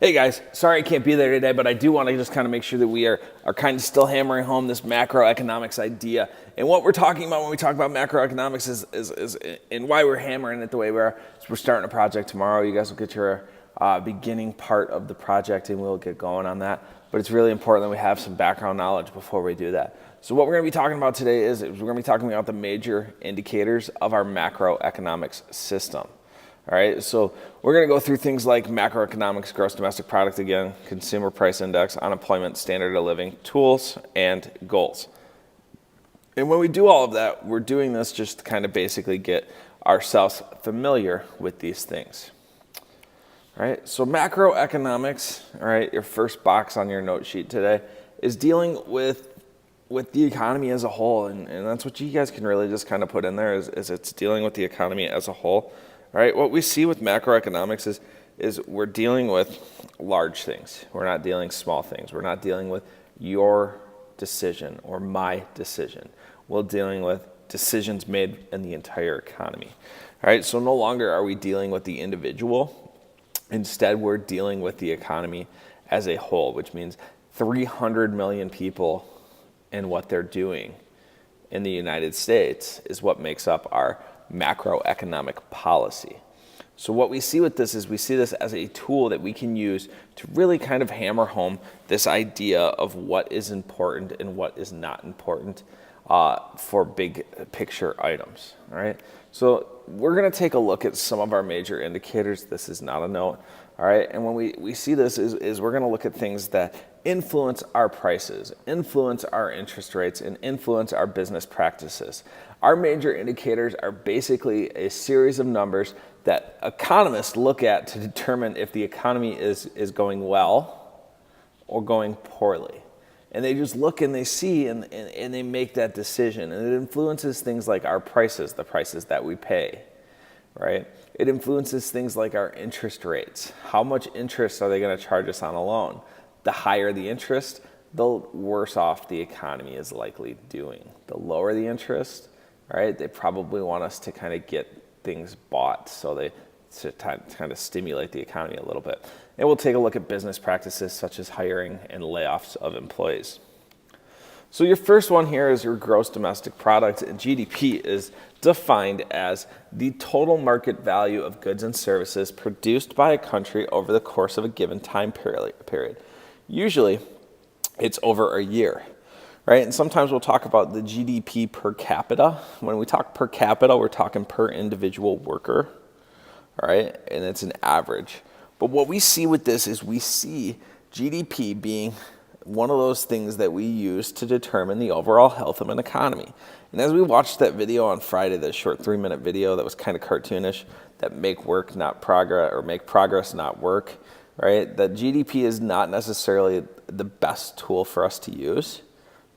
Hey guys, sorry I can't be there today, but I do want to just kind of make sure that we are kind of still hammering home this macroeconomics idea. And what we're talking about when we talk about macroeconomics is and why we're hammering it the way we are, is we're starting a project tomorrow. You guys will get your beginning part of the project and we'll get going on that. But it's really important that we have some background knowledge before we do that. So what we're going to be talking about today is we're going to be talking about the major indicators of our macroeconomics system. All right, so we're going to go through things like macroeconomics, gross domestic product again, consumer price index, unemployment, standard of living, tools, and goals. And when we do all of that, we're doing this just to kind of basically get ourselves familiar with these things. All right, so macroeconomics, all right, your first box on your note sheet today is dealing with the economy as a whole, and that's what you guys can really just kind of put in there is it's dealing with the economy as a whole. All right, what we see with macroeconomics is we're dealing with large things. We're not dealing small things. We're not dealing with your decision or my decision. We're dealing with decisions made in the entire economy. All right, so no longer are we dealing with the individual. Instead, we're dealing with the economy as a whole, which means 300 million people and what they're doing in the United States is what makes up our macroeconomic policy. So what we see with this is we see this as a tool that we can use to really kind of hammer home this idea of what is important and what is not important for big picture items. All right. So we're going to take a look at some of our major indicators. This is not a note. All right. And when we see this is we're going to look at things that influence our prices, influence our interest rates, and influence our business practices. Our major indicators are basically a series of numbers that economists look at to determine if the economy is going well or going poorly. And they just look and they see and they make that decision. And it influences things like our prices, the prices that we pay, right? It influences things like our interest rates. How much interest are they going to charge us on a loan? The higher the interest, the worse off the economy is likely doing. The lower the interest, right, they probably want us to kind of get things bought to kind of stimulate the economy a little bit. And we'll take a look at business practices such as hiring and layoffs of employees. So your first one here is your gross domestic product, and GDP is defined as the total market value of goods and services produced by a country over the course of a given time period. Usually, it's over a year, right? And sometimes we'll talk about the GDP per capita. When we talk per capita, we're talking per individual worker, all right? And it's an average. But what we see with this is we see GDP being one of those things that we use to determine the overall health of an economy. And as we watched that video on Friday, that short 3-minute video that was kind of cartoonish, that make work not progress, or make progress not work, right? That GDP is not necessarily the best tool for us to use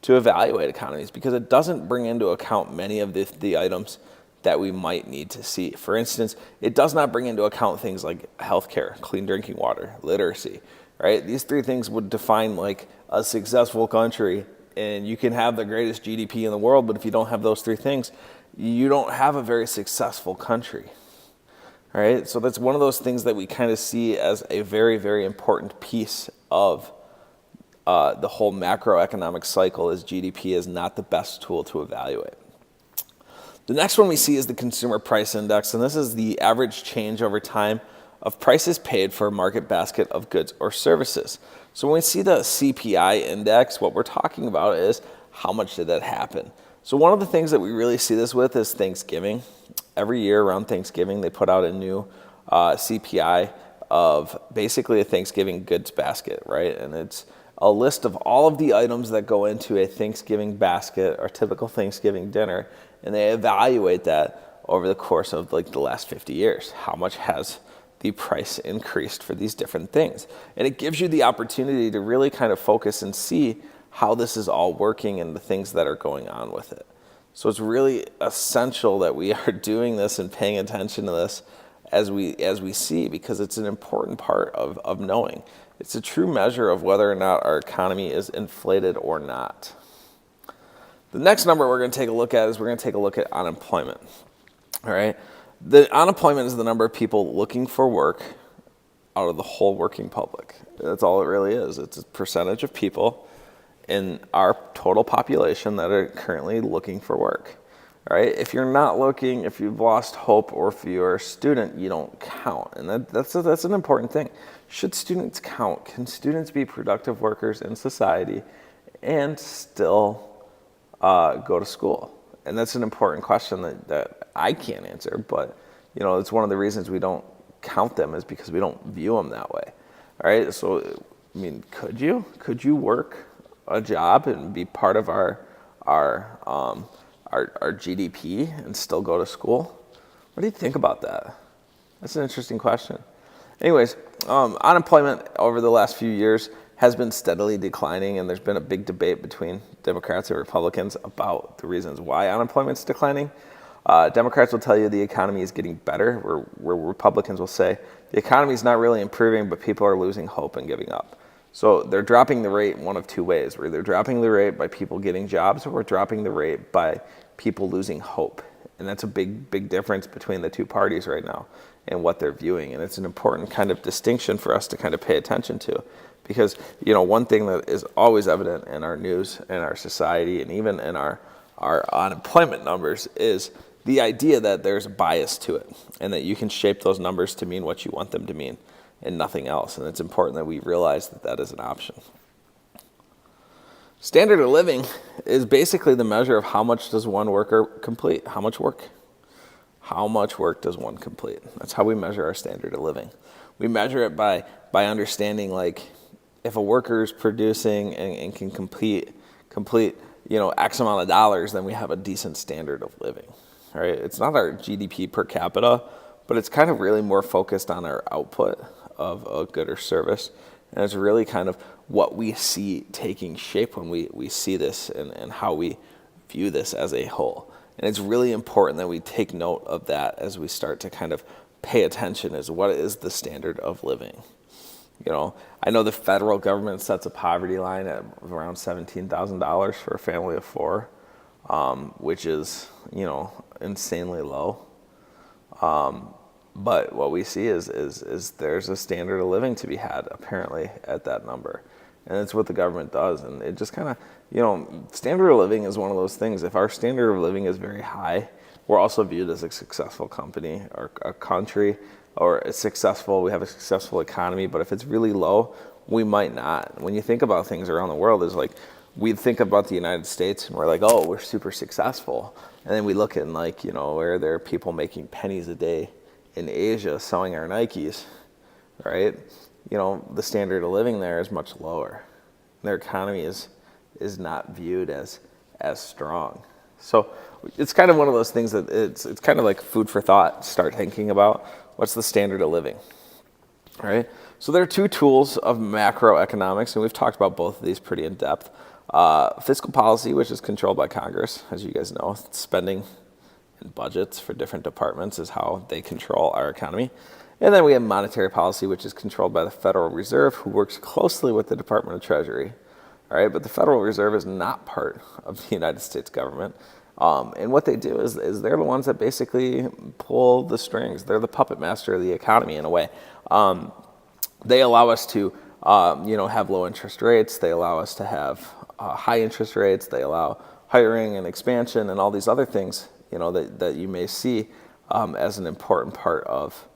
to evaluate economies because it doesn't bring into account many of the items that we might need to see. For instance, it does not bring into account things like healthcare, clean drinking water, literacy, right? These 3 things would define like a successful country, and you can have the greatest GDP in the world, but if you don't have those 3 things, you don't have a very successful country. All right, so that's one of those things that we kind of see as a very, very important piece of the whole macroeconomic cycle is GDP is not the best tool to evaluate. The next one we see is the consumer price index, and this is the average change over time of prices paid for a market basket of goods or services. So when we see the CPI index, what we're talking about is how much did that happen? So one of the things that we really see this with is Thanksgiving. Every year around Thanksgiving, they put out a new CPI of basically a Thanksgiving goods basket, right? And it's a list of all of the items that go into a Thanksgiving basket or typical Thanksgiving dinner, and they evaluate that over the course of like the last 50 years. How much has the price increased for these different things? And it gives you the opportunity to really kind of focus and see how this is all working and the things that are going on with it. So it's really essential that we are doing this and paying attention to this as we see, because it's an important part of knowing. It's a true measure of whether or not our economy is inflated or not. The next number we're going to take a look at is we're going to take a look at unemployment. All right. The unemployment is the number of people looking for work out of the whole working public. That's all it really is. It's a percentage of people in our total population that are currently looking for work. All right? If you're not looking, if you've lost hope, or if you're a student, you don't count. And that's an important thing. Should students count? Can students be productive workers in society and still go to school? And that's an important question that I can't answer, but it's one of the reasons we don't count them is because we don't view them that way. All right, so I mean, could you work a job and be part of our GDP and still go to school? What do you think about that? That's an interesting question. Anyways, unemployment over the last few years has been steadily declining, and there's been a big debate between Democrats and Republicans about the reasons why unemployment's declining. Democrats will tell you the economy is getting better, where Republicans will say the economy is not really improving, but people are losing hope and giving up. So they're dropping the rate one of two ways. We're either dropping the rate by people getting jobs, or we're dropping the rate by people losing hope. And that's a big difference between the two parties right now and what they're viewing. And it's an important kind of distinction for us to kind of pay attention to. Because, one thing that is always evident in our news, in our society, and even in our unemployment numbers is the idea that there's a bias to it and that you can shape those numbers to mean what you want them to mean and nothing else. And it's important that we realize that that is an option. Standard of living is basically the measure of how much does one worker complete, how much work does one complete. That's how we measure our standard of living. We measure it by understanding, like, if a worker is producing and can complete X amount of dollars, then we have a decent standard of living. Right? It's not our GDP per capita, but it's kind of really more focused on our output of a good or service. And it's really kind of what we see taking shape when we see this and how we view this as a whole. And it's really important that we take note of that as we start to kind of pay attention as what is the standard of living. I know the federal government sets a poverty line at around $17,000 for a family of four, which is, insanely low. But what we see is there's a standard of living to be had, apparently, at that number. And it's what the government does. And it just kind of, standard of living is one of those things. If our standard of living is very high, we're also viewed as a successful company or a country, or we have a successful economy. But if it's really low, we might not. When you think about things around the world, is like, we think about the United States and we're like, oh, we're super successful. And then we look at, like, where there are people making pennies a day in Asia selling our Nikes, right? The standard of living there is much lower. Their economy is not viewed as strong. So it's kind of one of those things that it's kind of like food for thought. Start thinking about what's the standard of living, right? So there are two tools of macroeconomics, and we've talked about both of these pretty in depth. Fiscal policy, which is controlled by Congress, as you guys know. Spending and budgets for different departments is how they control our economy. And then we have monetary policy, which is controlled by the Federal Reserve, who works closely with the Department of Treasury. All right, but the Federal Reserve is not part of the United States government. And what they do is they're the ones that basically pull the strings. They're the puppet master of the economy in a way. They allow us to, have low interest rates. They allow us to have high interest rates. They allow hiring and expansion and all these other things, that you may see as an important part of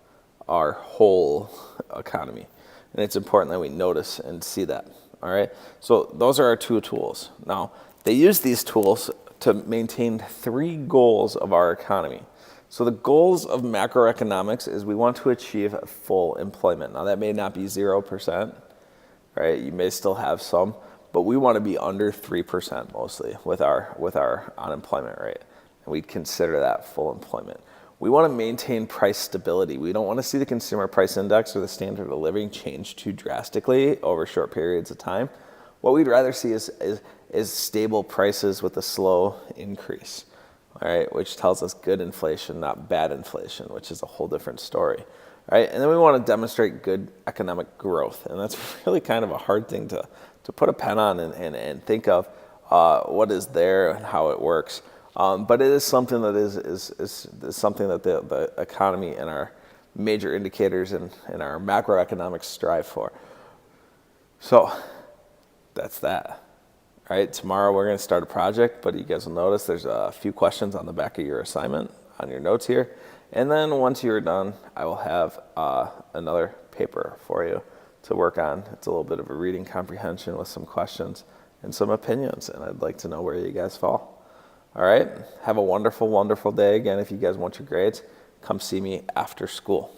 our whole economy. And it's important that we notice and see that. All right. So those are our two tools. Now, they use these tools to maintain three goals of our economy. So the goals of macroeconomics is we want to achieve full employment. Now, that may not be 0%, right? You may still have some, but we want to be under 3% mostly with our unemployment rate. And we consider that full employment. We want to maintain price stability. We don't want to see the consumer price index or the standard of living change too drastically over short periods of time. What we'd rather see is stable prices with a slow increase, all right, which tells us good inflation, not bad inflation, which is a whole different story, right? And then we want to demonstrate good economic growth, and that's really kind of a hard thing to put a pen on and think of what is there and how it works. But it is something that is something that the economy and our major indicators in our macroeconomics strive for. So that's that. All right, tomorrow we're going to start a project, but you guys will notice there's a few questions on the back of your assignment on your notes here. And then once you're done, I will have another paper for you to work on. It's a little bit of a reading comprehension with some questions and some opinions, and I'd like to know where you guys fall. All right, have a wonderful, wonderful day. Again, if you guys want your grades, come see me after school.